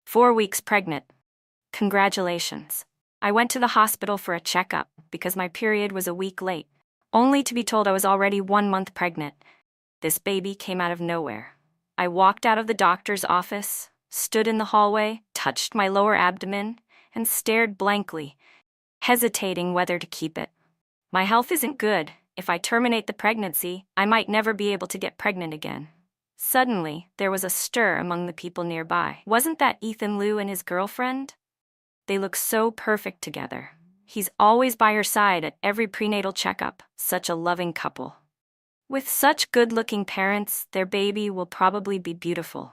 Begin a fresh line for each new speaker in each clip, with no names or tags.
4 weeks pregnant. Congratulations. I went to the hospital for a checkup because my period was a week late, only to be told I was already 1 month pregnant. This baby came out of nowhere. I walked out of the doctor's office, stood in the hallway, touched my lower abdomen, and stared blankly, hesitating whether to keep it. My health isn't good. If I terminate the pregnancy, I might never be able to get pregnant again. Suddenly, there was a stir among the people nearby. Wasn't that Ethan Liu and his girlfriend? They look so perfect together. He's always by her side at every prenatal checkup, such a loving couple. With such good-looking parents, their baby will probably be beautiful.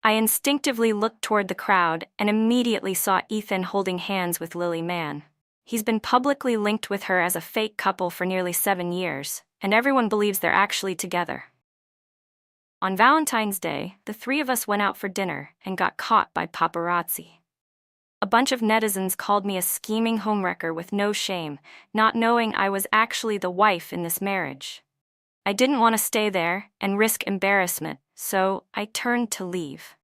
I instinctively looked toward the crowd and immediately saw Ethan holding hands with Lily Mann. He's been publicly linked with her as a fake couple for nearly 7 years, and everyone believes they're actually together. On Valentine's Day, the three of us went out for dinner and got caught by paparazzi. A bunch of netizens called me a scheming homewrecker with no shame, not knowing I was actually the wife in this marriage. I didn't want to stay there and risk embarrassment, so I turned to leave.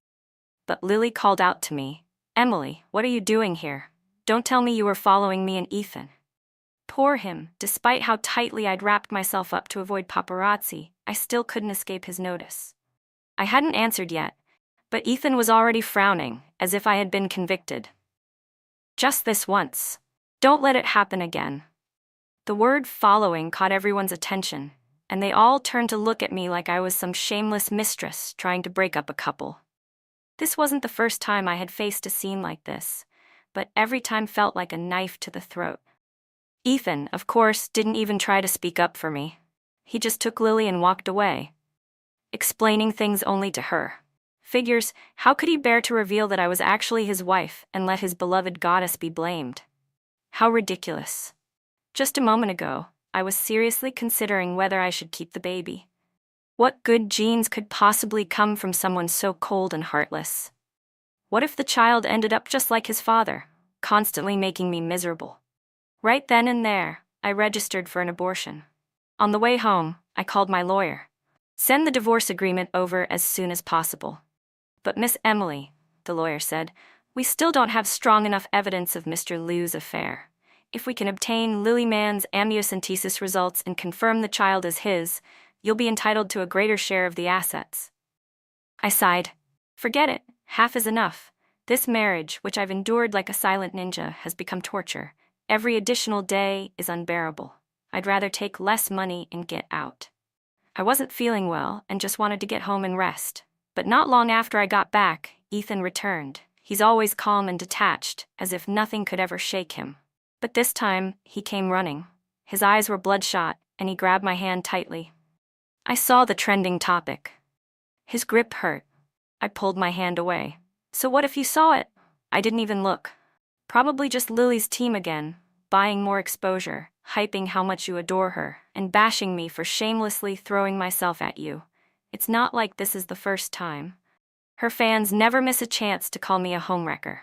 But Lily called out to me, "Emily, what are you doing here? Don't tell me you were following me and Ethan." Poor him, despite how tightly I'd wrapped myself up to avoid paparazzi, I still couldn't escape his notice. I hadn't answered yet, but Ethan was already frowning, as if I had been convicted. "Just this once. Don't let it happen again." The word following caught everyone's attention, and they all turned to look at me like I was some shameless mistress trying to break up a couple. This wasn't the first time I had faced a scene like this, but every time felt like a knife to the throat. Ethan, of course, didn't even try to speak up for me. He just took Lily and walked away, explaining things only to her. Figures, how could he bear to reveal that I was actually his wife and let his beloved goddess be blamed? How ridiculous. Just a moment ago, I was seriously considering whether I should keep the baby. What good genes could possibly come from someone so cold and heartless? What if the child ended up just like his father, constantly making me miserable? Right then and there, I registered for an abortion. On the way home, I called my lawyer. "Send the divorce agreement over as soon as possible." "But Miss Emily," the lawyer said, "we still don't have strong enough evidence of Mr. Liu's affair. If we can obtain Lily Mann's amniocentesis results and confirm the child is his, you'll be entitled to a greater share of the assets." I sighed. Forget it, half is enough. This marriage, which I've endured like a silent ninja, has become torture. Every additional day is unbearable. I'd rather take less money and get out. I wasn't feeling well and just wanted to get home and rest. But not long after I got back, Ethan returned. He's always calm and detached, as if nothing could ever shake him. But this time, he came running. His eyes were bloodshot, and he grabbed my hand tightly. I saw the trending topic. His grip hurt. I pulled my hand away. "So what if you saw it?" I didn't even look. Probably just Lily's team again, buying more exposure, hyping how much you adore her, and bashing me for shamelessly throwing myself at you. It's not like this is the first time. Her fans never miss a chance to call me a homewrecker.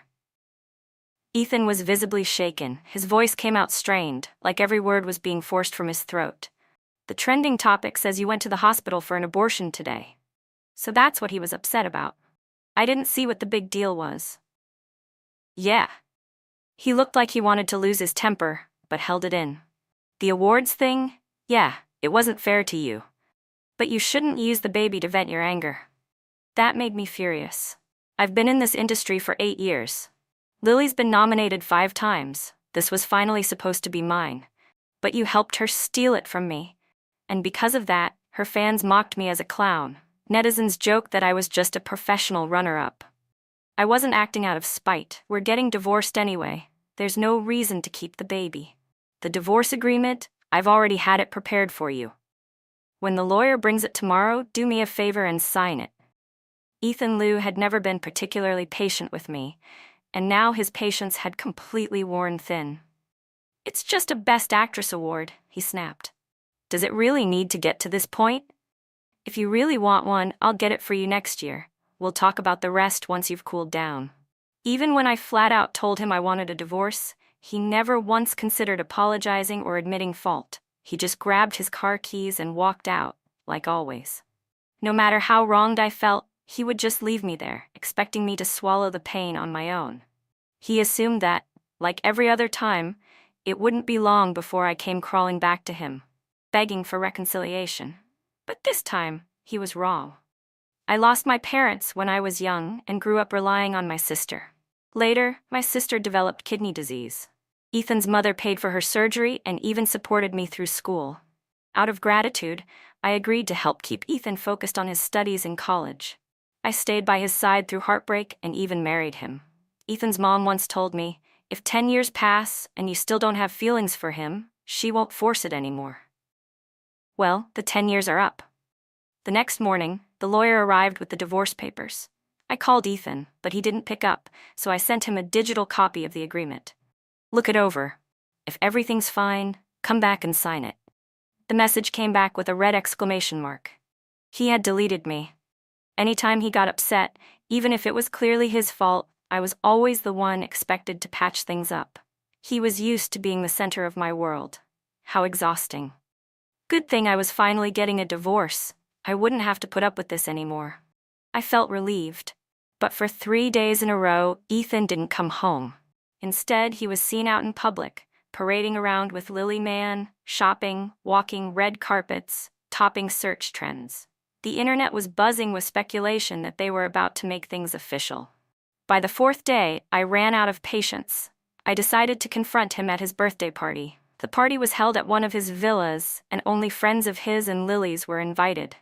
Ethan was visibly shaken. His voice came out strained, like every word was being forced from his throat. "The trending topic says you went to the hospital for an abortion today." So that's what he was upset about. I didn't see what the big deal was. Yeah. He looked like he wanted to lose his temper, but held it in. "The awards thing? Yeah, it wasn't fair to you. But you shouldn't use the baby to vent your anger." That made me furious. I've been in this industry for 8 years. Lily's been nominated 5 times. This was finally supposed to be mine. But you helped her steal it from me. And because of that, her fans mocked me as a clown. Netizens joked that I was just a professional runner-up. I wasn't acting out of spite. We're getting divorced anyway. There's no reason to keep the baby. The divorce agreement, I've already had it prepared for you. When the lawyer brings it tomorrow, do me a favor and sign it. Ethan Liu had never been particularly patient with me, and now his patience had completely worn thin. "It's just a Best Actress award," he snapped. "Does it really need to get to this point? If you really want one, I'll get it for you next year. We'll talk about the rest once you've cooled down." Even when I flat out told him I wanted a divorce, he never once considered apologizing or admitting fault. He just grabbed his car keys and walked out, like always. No matter how wronged I felt, He would just leave me there, expecting me to swallow the pain on my own. He assumed that, like every other time, it wouldn't be long before I came crawling back to him, begging for reconciliation. But this time, he was wrong. I lost my parents when I was young and grew up relying on my sister. Later, my sister developed kidney disease. Ethan's mother paid for her surgery and even supported me through school. Out of gratitude, I agreed to help keep Ethan focused on his studies in college. I stayed by his side through heartbreak and even married him. Ethan's mom once told me, if 10 years pass and you still don't have feelings for him, she won't force it anymore. Well, the 10 years are up. The next morning, the lawyer arrived with the divorce papers. I called Ethan, but he didn't pick up, so I sent him a digital copy of the agreement. Look it over. If everything's fine, come back and sign it. The message came back with a red exclamation mark. He had deleted me. Anytime he got upset, even if it was clearly his fault, I was always the one expected to patch things up. He was used to being the center of my world. How exhausting. Good thing I was finally getting a divorce. I wouldn't have to put up with this anymore. I felt relieved. But for 3 days in a row, Ethan didn't come home. Instead, he was seen out in public, parading around with Lily Man, shopping, walking red carpets, topping search trends. The internet was buzzing with speculation that they were about to make things official. By the 4th day, I ran out of patience. I decided to confront him at his birthday party. The party was held at one of his villas, and only friends of his and Lily's were invited.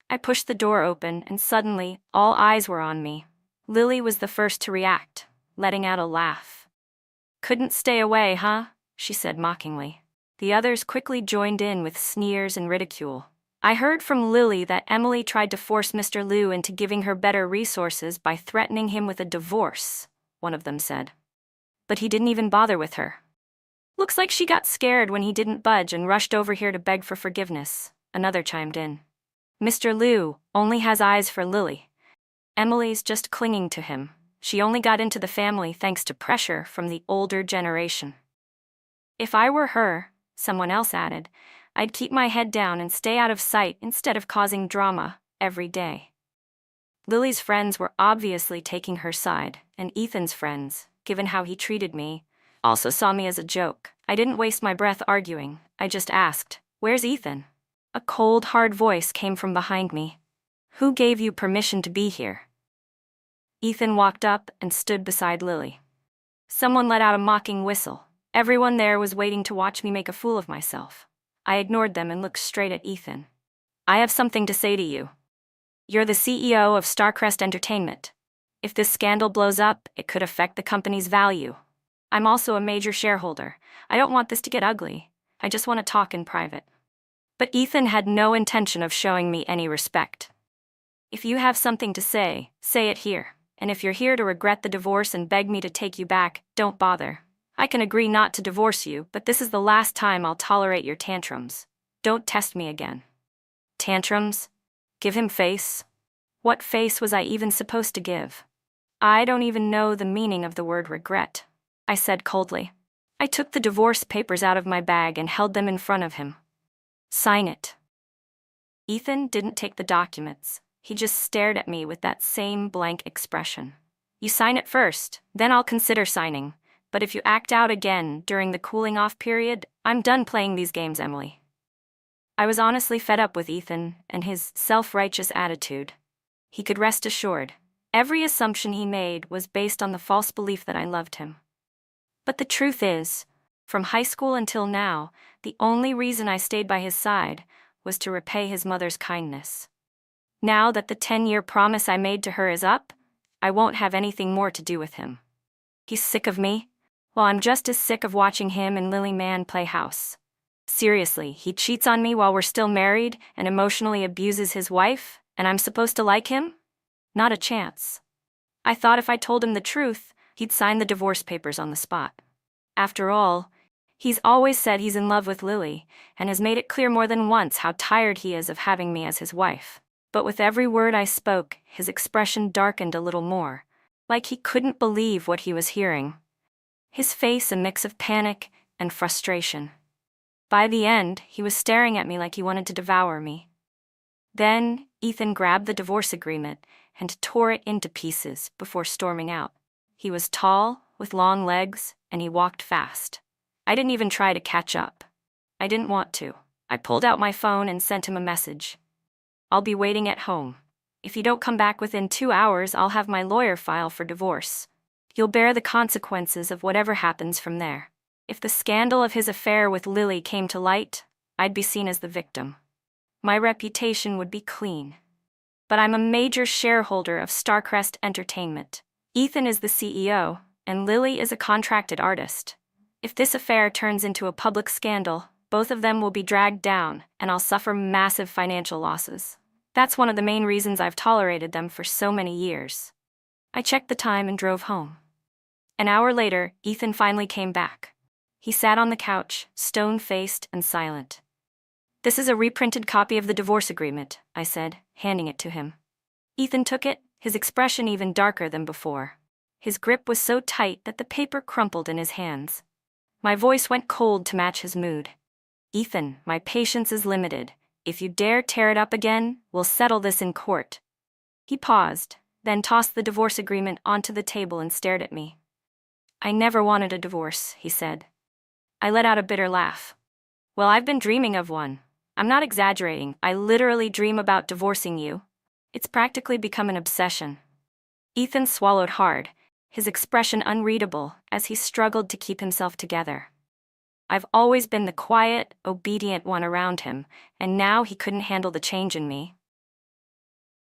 I pushed the door open, and suddenly, all eyes were on me. Lily was the first to react, letting out a laugh. "Couldn't stay away, huh?" she said mockingly. The others quickly joined in with sneers and ridicule. I heard from Lily that Emily tried to force Mr. Liu into giving her better resources by threatening him with a divorce, one of them said. But he didn't even bother with her. "Looks like she got scared when he didn't budge and rushed over here to beg for forgiveness," another chimed in. "Mr. Liu only has eyes for Lily. Emily's just clinging to him. She only got into the family thanks to pressure from the older generation." "If I were her," someone else added, "I'd keep my head down and stay out of sight instead of causing drama every day." Lily's friends were obviously taking her side, and Ethan's friends, given how he treated me, also saw me as a joke. I didn't waste my breath arguing. I just asked, "Where's Ethan?" A cold, hard voice came from behind me. "Who gave you permission to be here?" Ethan walked up and stood beside Lily. Someone let out a mocking whistle. Everyone there was waiting to watch me make a fool of myself. I ignored them and looked straight at Ethan. "I have something to say to you. You're the CEO of Starcrest Entertainment. If this scandal blows up, it could affect the company's value. I'm also a major shareholder. I don't want this to get ugly. I just want to talk in private." But Ethan had no intention of showing me any respect. "If you have something to say it here. And if you're here to regret the divorce and beg me to take you back, don't bother. I can agree not to divorce you, but this is the last time I'll tolerate your tantrums. Don't test me again." Tantrums? Give him face? What face was I even supposed to give? "I don't even know the meaning of the word regret," I said coldly. I took the divorce papers out of my bag and held them in front of him. "Sign it." Ethan didn't take the documents. He just stared at me with that same blank expression. "You sign it first, then I'll consider signing. But if you act out again during the cooling-off period, I'm done playing these games, Emily." I was honestly fed up with Ethan and his self-righteous attitude. He could rest assured. Every assumption he made was based on the false belief that I loved him. But the truth is, from high school until now, the only reason I stayed by his side was to repay his mother's kindness. Now that the 10-year promise I made to her is up, I won't have anything more to do with him. He's sick of me? Well, I'm just as sick of watching him and Lily Man play house. Seriously, he cheats on me while we're still married and emotionally abuses his wife, and I'm supposed to like him? Not a chance. I thought if I told him the truth, he'd sign the divorce papers on the spot. After all, he's always said he's in love with Lily, and has made it clear more than once how tired he is of having me as his wife. But with every word I spoke, his expression darkened a little more, like he couldn't believe what he was hearing. His face a mix of panic and frustration. By the end, he was staring at me like he wanted to devour me. Then, Ethan grabbed the divorce agreement and tore it into pieces before storming out. He was tall, with long legs, and he walked fast. I didn't even try to catch up. I didn't want to. I pulled out my phone and sent him a message. "I'll be waiting at home. If you don't come back within 2 hours, I'll have my lawyer file for divorce. You'll bear the consequences of whatever happens from there." If the scandal of his affair with Lily came to light, I'd be seen as the victim. My reputation would be clean. But I'm a major shareholder of Starcrest Entertainment. Ethan is the CEO, and Lily is a contracted artist. If this affair turns into a public scandal, both of them will be dragged down, and I'll suffer massive financial losses. That's one of the main reasons I've tolerated them for so many years. I checked the time and drove home. An hour later, Ethan finally came back. He sat on the couch, stone-faced and silent. "This is a reprinted copy of the divorce agreement," I said, handing it to him. Ethan took it, his expression even darker than before. His grip was so tight that the paper crumpled in his hands. My voice went cold to match his mood. "Ethan, my patience is limited. If you dare tear it up again, we'll settle this in court." He paused, then tossed the divorce agreement onto the table and stared at me. "I never wanted a divorce," he said. I let out a bitter laugh. "Well, I've been dreaming of one. I'm not exaggerating. I literally dream about divorcing you. It's practically become an obsession." Ethan swallowed hard, his expression unreadable as he struggled to keep himself together. I've always been the quiet, obedient one around him, and now he couldn't handle the change in me.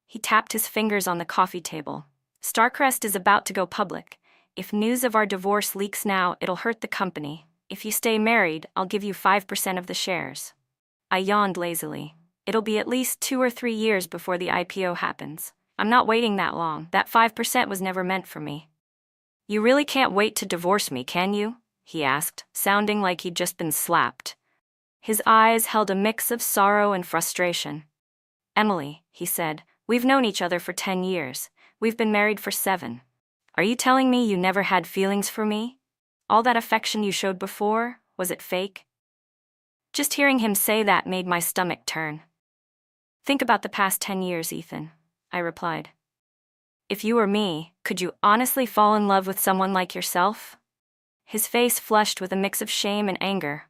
He tapped his fingers on the coffee table. "Starcrest is about to go public. If news of our divorce leaks now, it'll hurt the company. If you stay married, I'll give you 5% of the shares." I yawned lazily. "It'll be at least 2 or 3 years before the IPO happens. I'm not waiting that long. That 5% was never meant for me." "You really can't wait to divorce me, can you?" he asked, sounding like he'd just been slapped. His eyes held a mix of sorrow and frustration. "Emily," he said, "we've known each other for 10 years. We've been married for 7. Are you telling me you never had feelings for me? All that affection you showed before, was it fake?" Just hearing him say that made my stomach turn. "Think about the past 10 years, Ethan," I replied. "If you were me, could you honestly fall in love with someone like yourself?" His face flushed with a mix of shame and anger.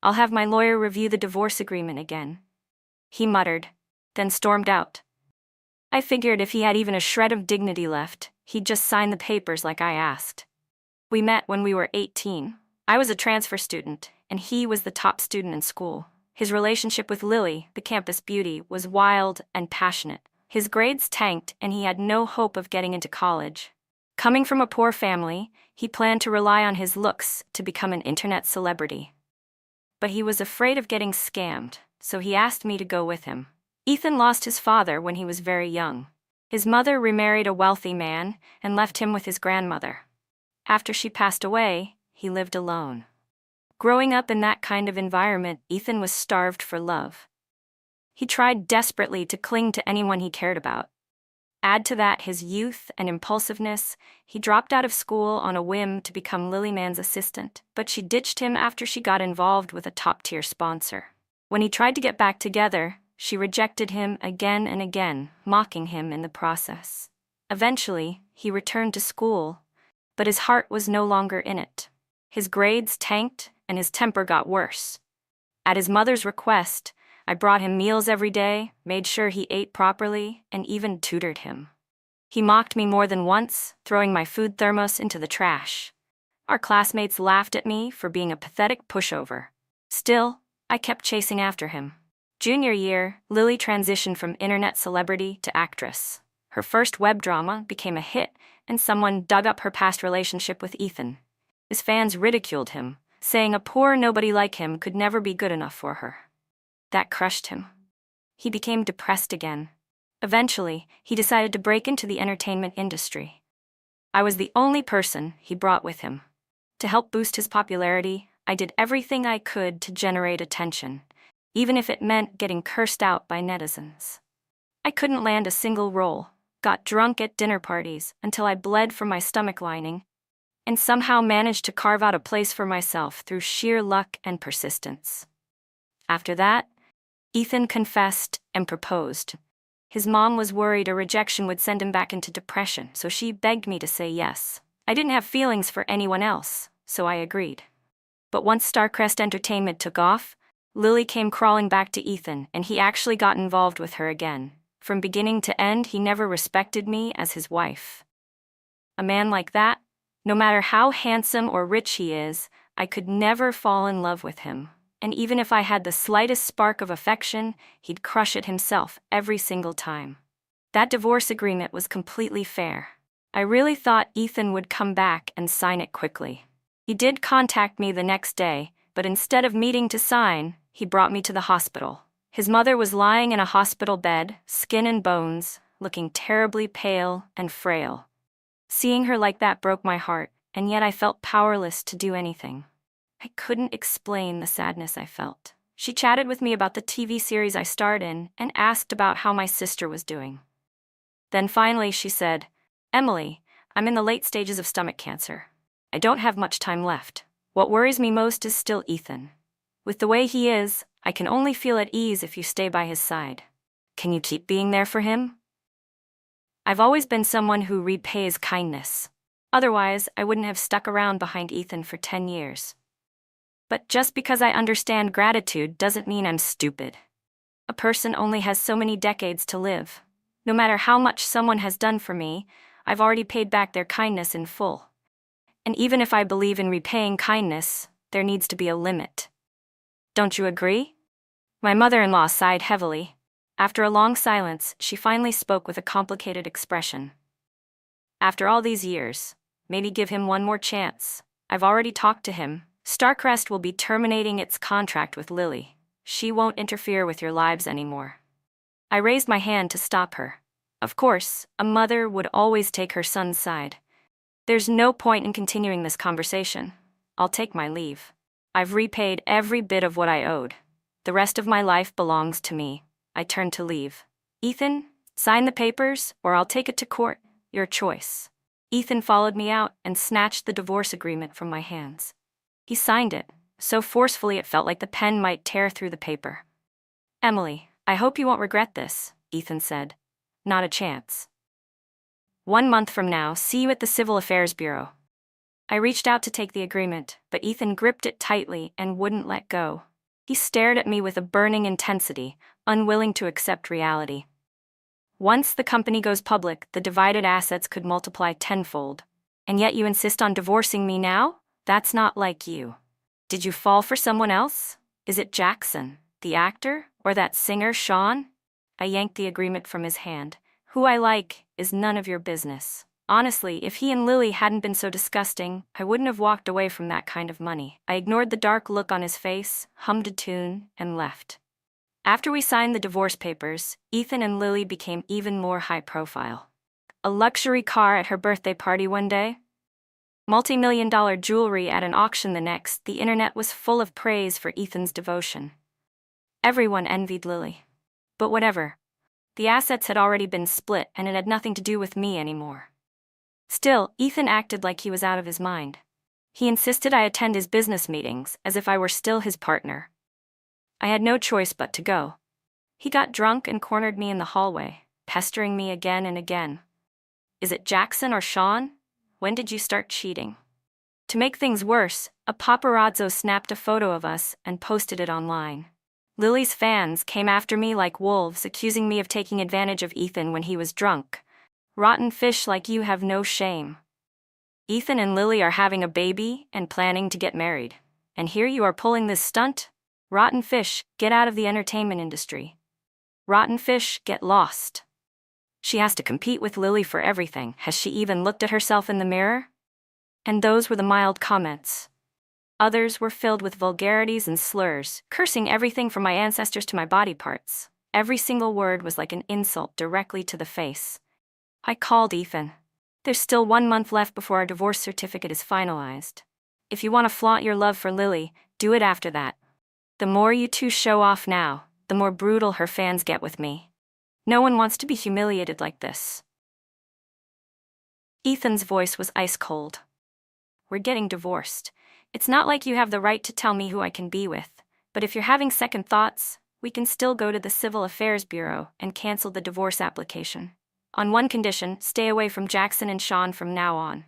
"I'll have my lawyer review the divorce agreement again," he muttered, then stormed out. I figured if he had even a shred of dignity left, he'd just sign the papers like I asked. We met when we were 18. I was a transfer student, and he was the top student in school. His relationship with Lily, the campus beauty, was wild and passionate. His grades tanked, and he had no hope of getting into college. Coming from a poor family, he planned to rely on his looks to become an internet celebrity. But he was afraid of getting scammed, so he asked me to go with him. Ethan lost his father when he was very young. His mother remarried a wealthy man and left him with his grandmother. After she passed away, he lived alone. Growing up in that kind of environment, Ethan was starved for love. He tried desperately to cling to anyone he cared about. Add to that his youth and impulsiveness, he dropped out of school on a whim to become Lilyman's assistant, but she ditched him after she got involved with a top-tier sponsor. When he tried to get back together, she rejected him again and again, mocking him in the process. Eventually, he returned to school, but his heart was no longer in it. His grades tanked, and his temper got worse. At his mother's request, I brought him meals every day, made sure he ate properly, and even tutored him. He mocked me more than once, throwing my food thermos into the trash. Our classmates laughed at me for being a pathetic pushover. Still, I kept chasing after him. Junior year, Lily transitioned from internet celebrity to actress. Her first web drama became a hit, and someone dug up her past relationship with Ethan. His fans ridiculed him, saying a poor nobody like him could never be good enough for her. That crushed him. He became depressed again. Eventually, he decided to break into the entertainment industry. I was the only person he brought with him. To help boost his popularity, I did everything I could to generate attention, even if it meant getting cursed out by netizens. I couldn't land a single role, got drunk at dinner parties until I bled from my stomach lining, and somehow managed to carve out a place for myself through sheer luck and persistence. After that, Ethan confessed and proposed. His mom was worried a rejection would send him back into depression, so she begged me to say yes. I didn't have feelings for anyone else, so I agreed. But once Starcrest Entertainment took off, Lily came crawling back to Ethan, and he actually got involved with her again. From beginning to end, he never respected me as his wife. A man like that, no matter how handsome or rich he is, I could never fall in love with him. And even if I had the slightest spark of affection, he'd crush it himself every single time. That divorce agreement was completely fair. I really thought Ethan would come back and sign it quickly. He did contact me the next day, but instead of meeting to sign, he brought me to the hospital. His mother was lying in a hospital bed, skin and bones, looking terribly pale and frail. Seeing her like that broke my heart, and yet I felt powerless to do anything. I couldn't explain the sadness I felt. She chatted with me about the TV series I starred in and asked about how my sister was doing. Then finally she said, "Emily, I'm in the late stages of stomach cancer. I don't have much time left. What worries me most is still Ethan. With the way he is, I can only feel at ease if you stay by his side. Can you keep being there for him?" I've always been someone who repays kindness. Otherwise, I wouldn't have stuck around behind Ethan for 10 years. But just because I understand gratitude doesn't mean I'm stupid. A person only has so many decades to live. No matter how much someone has done for me, I've already paid back their kindness in full. And even if I believe in repaying kindness, there needs to be a limit. Don't you agree? My mother-in-law sighed heavily. After a long silence, she finally spoke with a complicated expression. "After all these years, maybe give him one more chance. I've already talked to him. Starcrest will be terminating its contract with Lily. She won't interfere with your lives anymore." I raised my hand to stop her. Of course, a mother would always take her son's side. There's no point in continuing this conversation. I'll take my leave. I've repaid every bit of what I owed. The rest of my life belongs to me. I turned to leave. "Ethan, sign the papers, or I'll take it to court. Your choice." Ethan followed me out and snatched the divorce agreement from my hands. He signed it, so forcefully it felt like the pen might tear through the paper. "Emily, I hope you won't regret this," Ethan said. "Not a chance. 1 month from now, see you at the Civil Affairs Bureau." I reached out to take the agreement, but Ethan gripped it tightly and wouldn't let go. He stared at me with a burning intensity, unwilling to accept reality. "Once the company goes public, the divided assets could multiply tenfold. And yet you insist on divorcing me now? That's not like you. Did you fall for someone else? Is it Jackson, the actor, or that singer Sean?" I yanked the agreement from his hand. "Who I like is none of your business. Honestly, if he and Lily hadn't been so disgusting, I wouldn't have walked away from that kind of money." I ignored the dark look on his face, hummed a tune, and left. After we signed the divorce papers, Ethan and Lily became even more high profile. A luxury car at her birthday party one day, multi-million-dollar jewelry at an auction the next. The internet was full of praise for Ethan's devotion. Everyone envied Lily. But whatever. The assets had already been split, and it had nothing to do with me anymore. Still, Ethan acted like he was out of his mind. He insisted I attend his business meetings, as if I were still his partner. I had no choice but to go. He got drunk and cornered me in the hallway, pestering me again and again. "Is it Jackson or Sean? When did you start cheating?" To make things worse, a paparazzo snapped a photo of us and posted it online. Lily's fans came after me like wolves, accusing me of taking advantage of Ethan when he was drunk. "Rotten fish like you have no shame. Ethan and Lily are having a baby and planning to get married. And here you are pulling this stunt? Rotten fish, get out of the entertainment industry. Rotten fish, get lost. She has to compete with Lily for everything. Has she even looked at herself in the mirror?" And those were the mild comments. Others were filled with vulgarities and slurs, cursing everything from my ancestors to my body parts. Every single word was like an insult directly to the face. I called Ethan. "There's still 1 month left before our divorce certificate is finalized. If you want to flaunt your love for Lily, do it after that. The more you two show off now, the more brutal her fans get with me. No one wants to be humiliated like this." Ethan's voice was ice cold. "We're getting divorced. It's not like you have the right to tell me who I can be with, but if you're having second thoughts, We can still go to the Civil Affairs Bureau and cancel the divorce application. On one condition, stay away from Jackson and Sean from now on.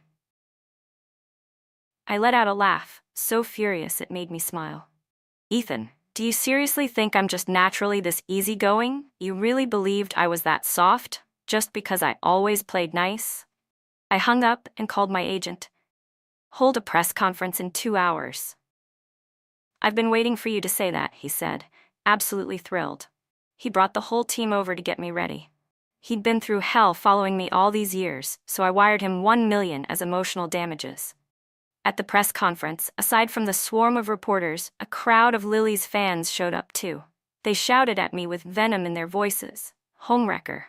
I let out a laugh, so furious it made me smile. Ethan, do you seriously think I'm just naturally this easygoing? You really believed I was that soft, just because I always played nice? I hung up and called my agent. Hold a press conference in 2 hours. I've been waiting for you to say that, he said, absolutely thrilled. He brought the whole team over to get me ready. He'd been through hell following me all these years, so I wired him $1 million as emotional damages. At the press conference, aside from the swarm of reporters, a crowd of Lily's fans showed up too. They shouted at me with venom in their voices. Homewrecker.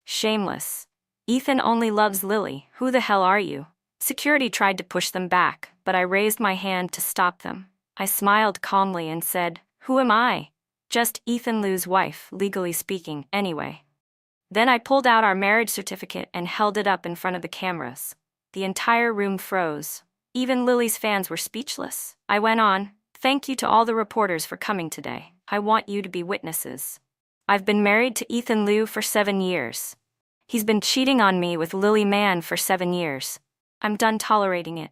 Shameless. Ethan only loves Lily. Who the hell are you? Security tried to push them back, but I raised my hand to stop them. I smiled calmly and said, "Who am I? Just Ethan Lou's wife, legally speaking, anyway." Then I pulled out our marriage certificate and held it up in front of the cameras. The entire room froze. Even Lily's fans were speechless. I went on, "Thank you to all the reporters for coming today. I want you to be witnesses. I've been married to Ethan Lou for 7 years. He's been cheating on me with Lily Mann for 7 years. I'm done tolerating it.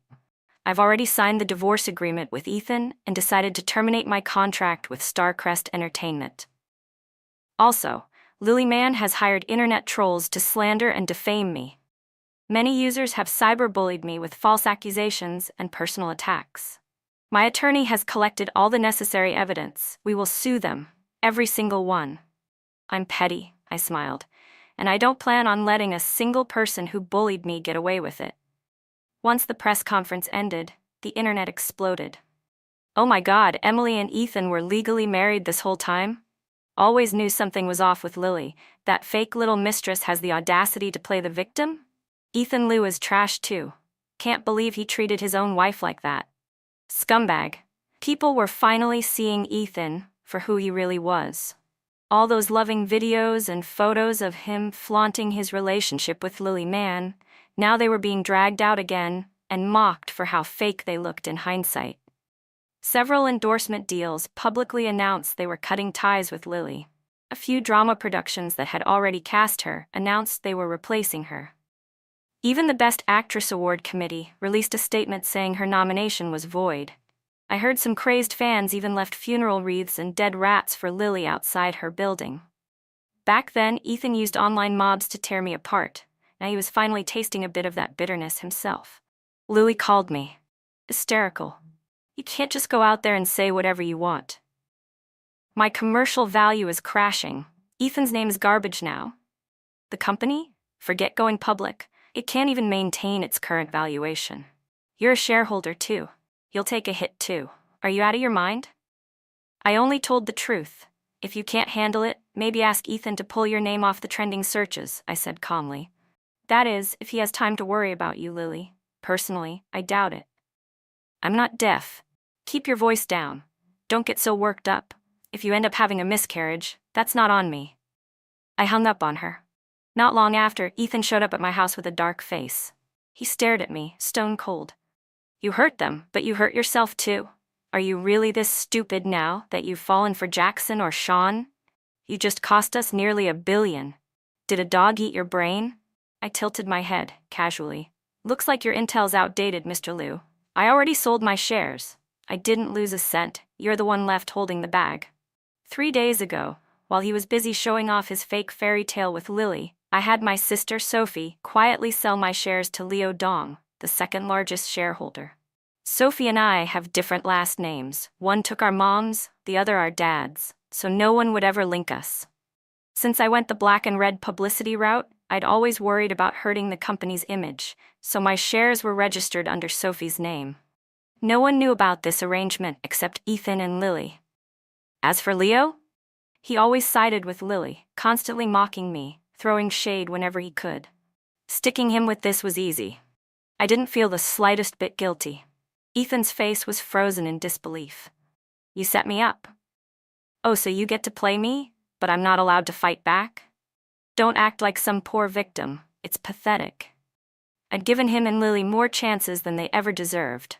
I've already signed the divorce agreement with Ethan and decided to terminate my contract with Starcrest Entertainment. Also, Lily Mann has hired internet trolls to slander and defame me. Many users have cyberbullied me with false accusations and personal attacks. My attorney has collected all the necessary evidence. We will sue them, every single one. I'm petty," I smiled, "and I don't plan on letting a single person who bullied me get away with it." Once the press conference ended, the internet exploded. "Oh my God, Emily and Ethan were legally married this whole time? Always knew something was off with Lily. That fake little mistress has the audacity to play the victim? Ethan Lou is trash too. Can't believe he treated his own wife like that. Scumbag." People were finally seeing Ethan for who he really was. All those loving videos and photos of him flaunting his relationship with Lily Mann, now they were being dragged out again and mocked for how fake they looked in hindsight. Several endorsement deals publicly announced they were cutting ties with Lily. A few drama productions that had already cast her announced they were replacing her. Even the Best Actress Award Committee released a statement saying her nomination was void. I heard some crazed fans even left funeral wreaths and dead rats for Lily outside her building. Back then, Ethan used online mobs to tear me apart. Now he was finally tasting a bit of that bitterness himself. Lily called me. Hysterical. "You can't just go out there and say whatever you want. My commercial value is crashing. Ethan's name is garbage now. The company? Forget going public. It can't even maintain its current valuation. You're a shareholder too. You'll take a hit too. Are you out of your mind?" I only told the truth. "If you can't handle it, maybe ask Ethan to pull your name off the trending searches," I said calmly. "That is, if he has time to worry about you, Lily. Personally, I doubt it." "I'm not deaf. Keep your voice down. Don't get so worked up. If you end up having a miscarriage, that's not on me." I hung up on her. Not long after, Ethan showed up at my house with a dark face. He stared at me, stone cold. "You hurt them, but you hurt yourself too. Are you really this stupid now that you've fallen for Jackson or Sean? You just cost us nearly $1 billion. Did a dog eat your brain?" I tilted my head, casually. "Looks like your intel's outdated, Mr. Lou. I already sold my shares. I didn't lose a cent. You're the one left holding the bag." 3 days ago, while he was busy showing off his fake fairy tale with Lily, I had my sister Sophie quietly sell my shares to Leo Dong, the second largest shareholder. Sophie and I have different last names. One took our moms, the other our dads, so no one would ever link us. Since I went the black and red publicity route, I'd always worried about hurting the company's image, so my shares were registered under Sophie's name. No one knew about this arrangement except Ethan and Lily. As for Leo, he always sided with Lily, constantly mocking me, throwing shade whenever he could. Sticking him with this was easy. I didn't feel the slightest bit guilty. Ethan's face was frozen in disbelief. "You set me up. Oh, so you get to play me, but I'm not allowed to fight back? Don't act like some poor victim. It's pathetic." I'd given him and Lily more chances than they ever deserved.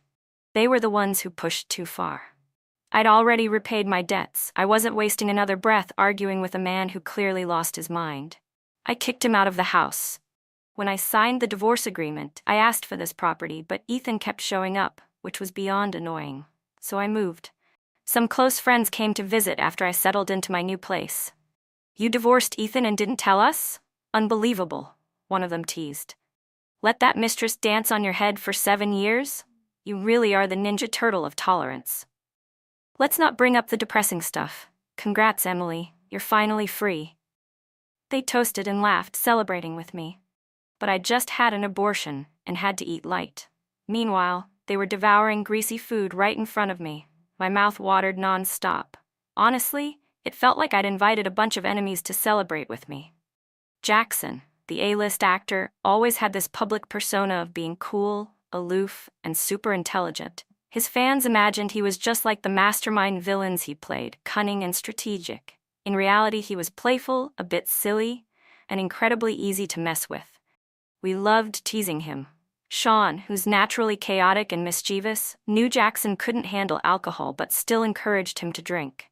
They were the ones who pushed too far. I'd already repaid my debts. I wasn't wasting another breath arguing with a man who clearly lost his mind. I kicked him out of the house. When I signed the divorce agreement, I asked for this property, but Ethan kept showing up, which was beyond annoying. So I moved. Some close friends came to visit after I settled into my new place. "You divorced Ethan and didn't tell us? Unbelievable," one of them teased. "Let that mistress dance on your head for 7 years? You really are the Ninja Turtle of tolerance." "Let's not bring up the depressing stuff. Congrats, Emily, you're finally free." They toasted and laughed, celebrating with me. But I just had an abortion and had to eat light. Meanwhile, they were devouring greasy food right in front of me. My mouth watered non-stop. Honestly, it felt like I'd invited a bunch of enemies to celebrate with me. Jackson, the A-list actor, always had this public persona of being cool, aloof, and super intelligent. His fans imagined he was just like the mastermind villains he played, cunning and strategic. In reality, he was playful, a bit silly, and incredibly easy to mess with. We loved teasing him. Sean, who's naturally chaotic and mischievous, knew Jackson couldn't handle alcohol but still encouraged him to drink.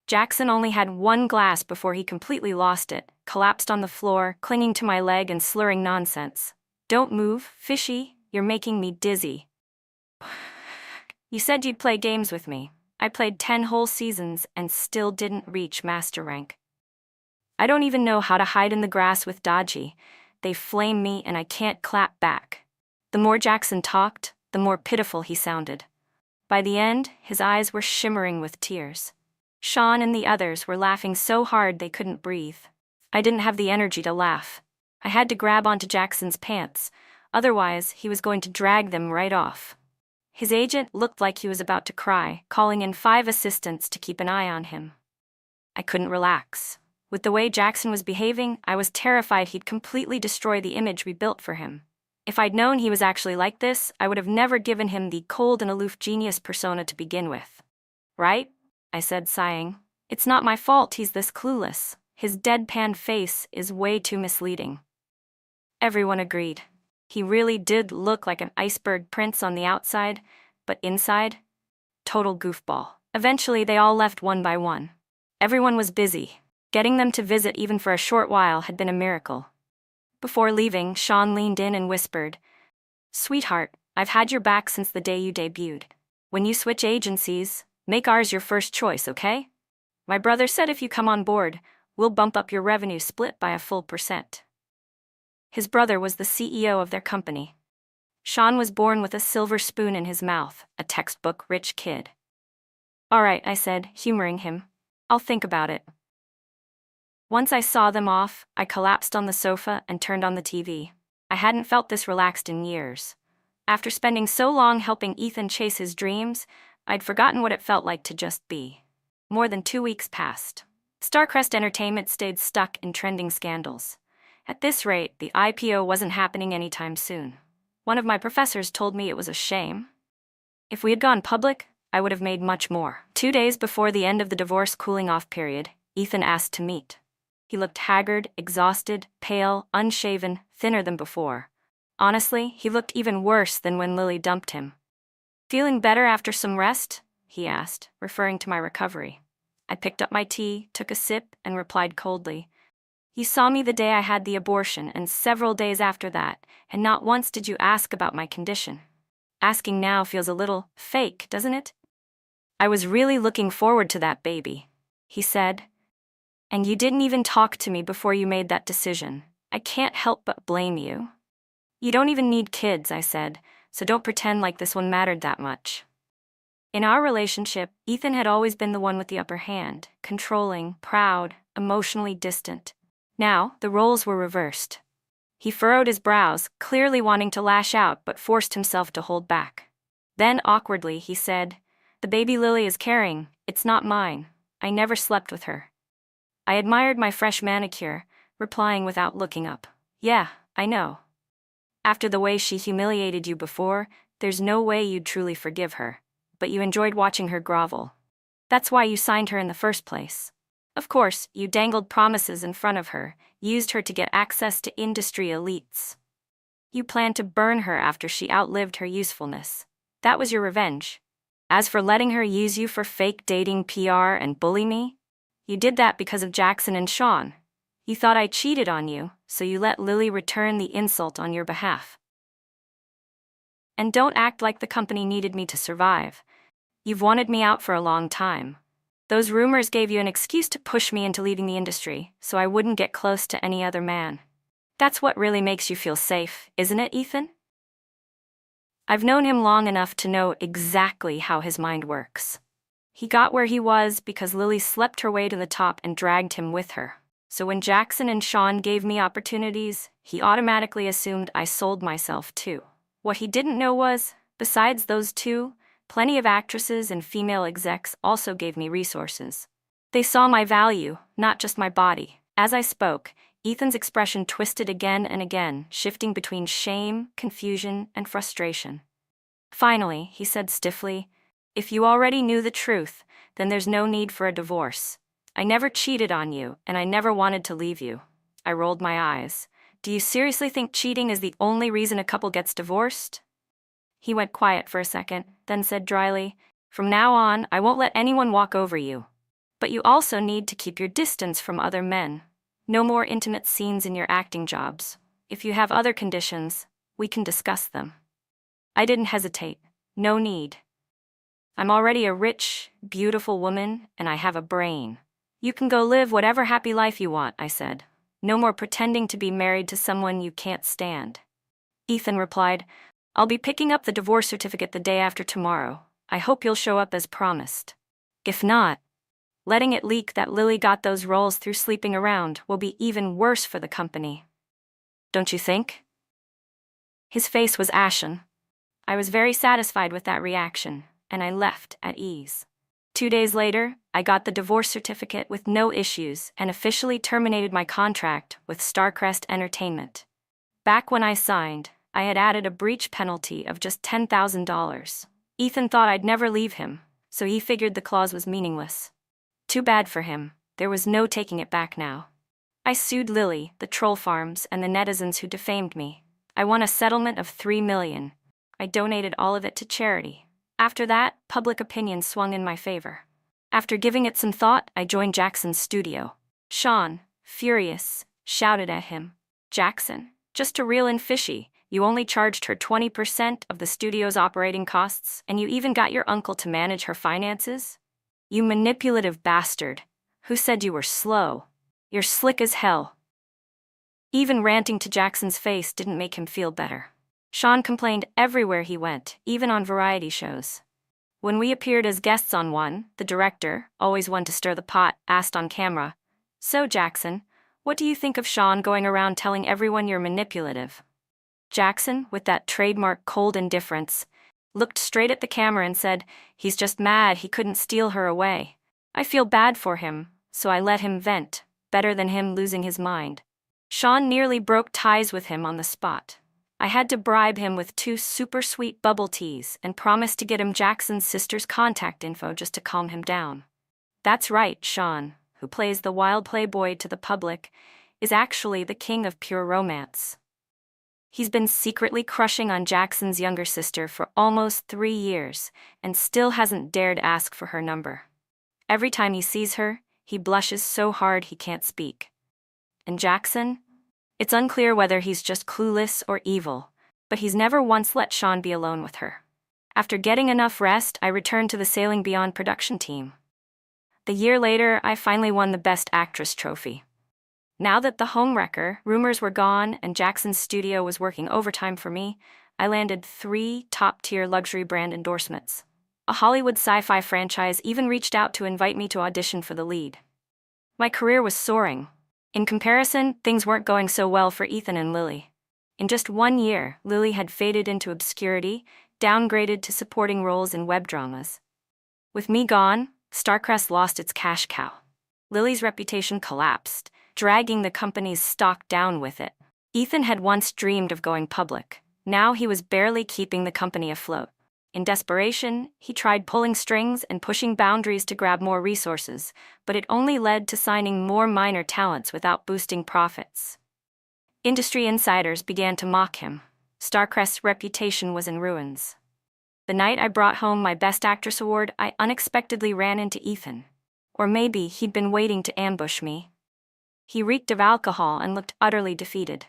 Jackson only had 1 glass before he completely lost it, collapsed on the floor, clinging to my leg and slurring nonsense. "Don't move, fishy, you're making me dizzy." "You said you'd play games with me. I played 10 whole seasons and still didn't reach master rank. I don't even know how to hide in the grass with Dodgy. They flame me and I can't clap back." The more Jackson talked, the more pitiful he sounded. By the end, his eyes were shimmering with tears. Sean and the others were laughing so hard they couldn't breathe. I didn't have the energy to laugh. I had to grab onto Jackson's pants, otherwise he was going to drag them right off. His agent looked like he was about to cry, calling in 5 assistants to keep an eye on him. I couldn't relax. With the way Jackson was behaving, I was terrified he'd completely destroy the image we built for him. If I'd known he was actually like this, I would have never given him the cold and aloof genius persona to begin with. "Right?" I said, sighing. "It's not my fault he's this clueless. His deadpan face is way too misleading." Everyone agreed. He really did look like an iceberg prince on the outside, but inside, total goofball. Eventually, they all left one by one. Everyone was busy. Getting them to visit even for a short while had been a miracle. Before leaving, Sean leaned in and whispered, "Sweetheart, I've had your back since the day you debuted. When you switch agencies, make ours your first choice, okay? My brother said if you come on board, we'll bump up your revenue split by a full %." His brother was the CEO of their company. Sean was born with a silver spoon in his mouth, a textbook rich kid. "All right," I said, humoring him. "I'll think about it." Once I saw them off, I collapsed on the sofa and turned on the TV. I hadn't felt this relaxed in years. After spending so long helping Ethan chase his dreams, I'd forgotten what it felt like to just be. More than 2 weeks passed. Starcrest Entertainment stayed stuck in trending scandals. At this rate, the IPO wasn't happening anytime soon. One of my professors told me it was a shame. If we had gone public, I would have made much more. 2 days before the end of the divorce cooling-off period, Ethan asked to meet. He looked haggard, exhausted, pale, unshaven, thinner than before. Honestly, he looked even worse than when Lily dumped him. "Feeling better after some rest?" he asked, referring to my recovery. I picked up my tea, took a sip, and replied coldly, "You saw me the day I had the abortion and several days after that, and not once did you ask about my condition. Asking now feels a little fake, doesn't it?" "I was really looking forward to that baby," he said. "And you didn't even talk to me before you made that decision. I can't help but blame you." "You don't even need kids," I said, "so don't pretend like this one mattered that much." In our relationship, Ethan had always been the one with the upper hand, controlling, proud, emotionally distant. Now, the roles were reversed. He furrowed his brows, clearly wanting to lash out but forced himself to hold back. Then, awkwardly, he said, "The baby Lily is carrying, it's not mine. I never slept with her." I admired my fresh manicure, replying without looking up, "Yeah, I know. After the way she humiliated you before, there's no way you'd truly forgive her. But you enjoyed watching her grovel. That's why you signed her in the first place. Of course, you dangled promises in front of her, used her to get access to industry elites. You planned to burn her after she outlived her usefulness. That was your revenge." As for letting her use you for fake dating PR and bully me, you did that because of Jackson and Sean. You thought I cheated on you, so you let Lily return the insult on your behalf. And don't act like the company needed me to survive. You've wanted me out for a long time. Those rumors gave you an excuse to push me into leaving the industry, so I wouldn't get close to any other man. That's what really makes you feel safe, isn't it, Ethan? I've known him long enough to know exactly how his mind works. He got where he was because Lily slept her way to the top and dragged him with her. So when Jackson and Sean gave me opportunities, he automatically assumed I sold myself too. What he didn't know was, besides those two, plenty of actresses and female execs also gave me resources. They saw my value, not just my body. As I spoke, Ethan's expression twisted again and again, shifting between shame, confusion, and frustration. Finally, he said stiffly, "If you already knew the truth, then there's no need for a divorce. I never cheated on you, and I never wanted to leave you." I rolled my eyes. "Do you seriously think cheating is the only reason a couple gets divorced?" He went quiet for a second, then said dryly, "From now on, I won't let anyone walk over you. But you also need to keep your distance from other men. No more intimate scenes in your acting jobs. If you have other conditions, we can discuss them." I didn't hesitate. No need. I'm already a rich, beautiful woman, and I have a brain. You can go live whatever happy life you want, I said. No more pretending to be married to someone you can't stand. Ethan replied, "I'll be picking up the divorce certificate the day after tomorrow. I hope you'll show up as promised. If not, letting it leak that Lily got those roles through sleeping around will be even worse for the company. Don't you think?" His face was ashen. I was very satisfied with that reaction, and I left at ease. 2 days later, I got the divorce certificate with no issues and officially terminated my contract with Starcrest Entertainment. Back when I signed, I had added a breach penalty of just $10,000. Ethan thought I'd never leave him, so he figured the clause was meaningless. Too bad for him, there was no taking it back now. I sued Lily, the troll farms, and the netizens who defamed me. I won a settlement of $3 million. I donated all of it to charity. After that, public opinion swung in my favor. After giving it some thought, I joined Jackson's studio. Sean, furious, shouted at him, "Jackson, just to reel in fishy, you only charged her 20% of the studio's operating costs, and you even got your uncle to manage her finances? You manipulative bastard. Who said you were slow? You're slick as hell." Even ranting to Jackson's face didn't make him feel better. Sean complained everywhere he went, even on variety shows. When we appeared as guests on one, the director, always one to stir the pot, asked on camera, "So, Jackson, what do you think of Sean going around telling everyone you're manipulative?" Jackson, with that trademark cold indifference, looked straight at the camera and said, "He's just mad he couldn't steal her away. I feel bad for him, so I let him vent, better than him losing his mind." Sean nearly broke ties with him on the spot. I had to bribe him with 2 super sweet bubble teas and promised to get him Jackson's sister's contact info just to calm him down. That's right, Sean, who plays the wild playboy to the public, is actually the king of pure romance. He's been secretly crushing on Jackson's younger sister for almost 3 years and still hasn't dared ask for her number. Every time he sees her, he blushes so hard he can't speak. And Jackson? It's unclear whether he's just clueless or evil, but he's never once let Sean be alone with her. After getting enough rest, I returned to the Sailing Beyond production team. The year later, I finally won the Best Actress trophy. Now that the homewrecker rumors were gone and Jackson's studio was working overtime for me, I landed 3 top-tier luxury brand endorsements. A Hollywood sci-fi franchise even reached out to invite me to audition for the lead. My career was soaring. In comparison, things weren't going so well for Ethan and Lily. In just 1 year, Lily had faded into obscurity, downgraded to supporting roles in web dramas. With me gone, Starcrest lost its cash cow. Lily's reputation collapsed, dragging the company's stock down with it. Ethan had once dreamed of going public. Now he was barely keeping the company afloat. In desperation, he tried pulling strings and pushing boundaries to grab more resources, but it only led to signing more minor talents without boosting profits. Industry insiders began to mock him. Starcrest's reputation was in ruins. The night I brought home my Best Actress award, I unexpectedly ran into Ethan. Or maybe he'd been waiting to ambush me. He reeked of alcohol and looked utterly defeated.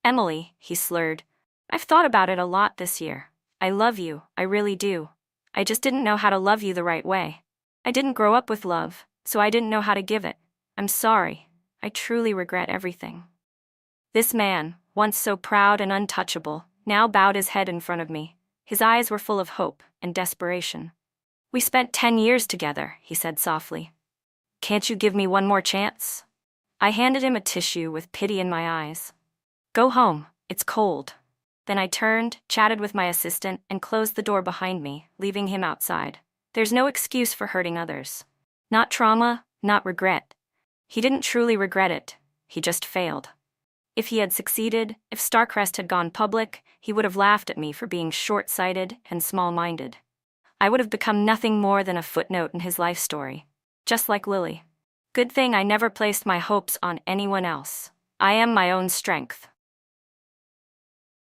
"Emily," he slurred, "I've thought about it a lot this year. I love you, I really do. I just didn't know how to love you the right way. I didn't grow up with love, so I didn't know how to give it. I'm sorry. I truly regret everything." This man, once so proud and untouchable, now bowed his head in front of me. His eyes were full of hope and desperation. "We spent 10 years together," he said softly. "Can't you give me one more chance?" I handed him a tissue with pity in my eyes. "Go home, it's cold." Then I turned, chatted with my assistant, and closed the door behind me, leaving him outside. There's no excuse for hurting others. Not trauma, not regret. He didn't truly regret it, he just failed. If he had succeeded, if Starcrest had gone public, he would have laughed at me for being short-sighted and small-minded. I would have become nothing more than a footnote in his life story. Just like Lily. Good thing I never placed my hopes on anyone else. I am my own strength.